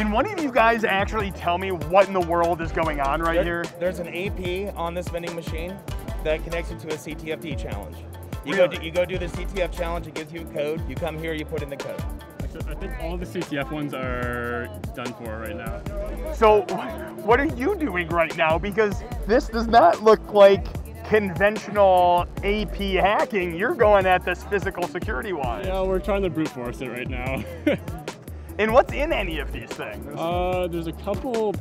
Can one of you guys actually tell me what in the world is going on right here? There's an AP on this vending machine that connects you to a CTFT challenge. You go do the CTF challenge, it gives you a code, you come here, you put in the code. I think all the CTF ones are done for right now. So what are you doing right now? Because this does not look like conventional AP hacking. You're going at this physical security wise. Yeah, we're trying to brute force it right now. And what's in any of these things? There's a couple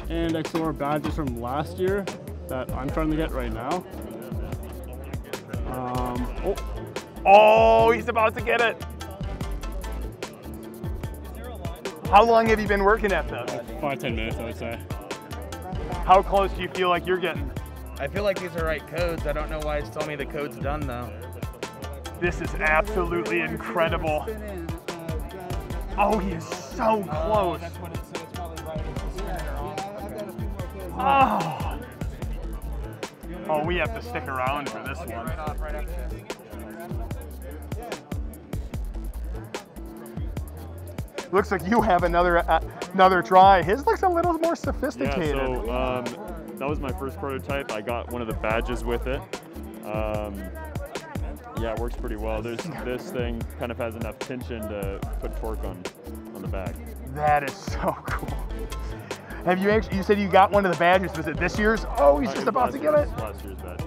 and XOR badges from last year that I'm trying to get right now. Oh, he's about to get it. How long have you been working at this? 5-10 minutes, I would say. How close do you feel like you're getting? I feel like these are right codes. I don't know why it's telling me the code's done though. This is absolutely incredible. Oh, he is so close. That's what it's probably right. Oh. Oh, we have to stick around for this one. Right off, right after this. Looks like you have another try. His looks a little more sophisticated. Yeah, so that was my first prototype. I got one of the badges with it. Yeah, it works pretty well. This thing kind of has enough tension to put torque on the back. That is so cool. Have you actually, you said you got one of the badges, was it this year's? Oh, he's just about to get it. Last year's badge.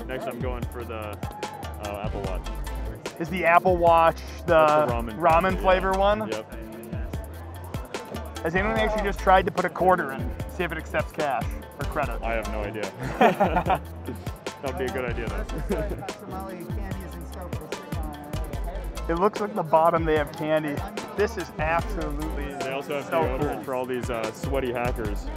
Next I'm going for the Apple Watch. Is the Apple Watch the ramen flavor one? Yep. Has anyone actually just tried to put a quarter in, see if it accepts cash or credit? I have no idea. That'd be a good idea though. It looks like the bottom they have candy. This is absolutely They also have so deodorant cool. for all these sweaty hackers.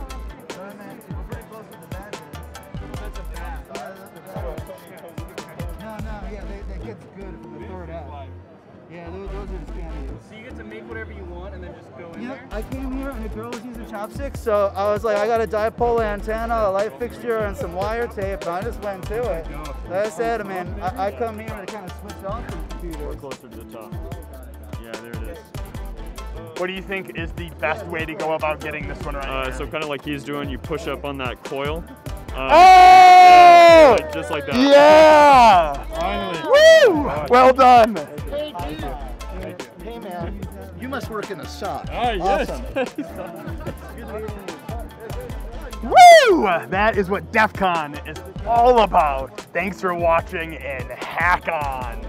That gets good from the third app. Yeah, those are the candies. So you get to make whatever you want and then just go in there? I came here and the girl was using chopsticks, so I was like, I got a dipole antenna, a light fixture, and some wire tape, and I just went to it. Like I said, man, I come here to kind of switch off the computer. We're closer to the top. Yeah, there it is. What do you think is the best way to go about getting this one right here? So kind of like he's doing, you push up on that coil. Oh! Yeah, just like that. Yeah! Finally. Woo! Well done. Hey man, you must work in a shop. Ah, yes. Awesome. Woo! That is what DEF CON is all about. Thanks for watching and hack on.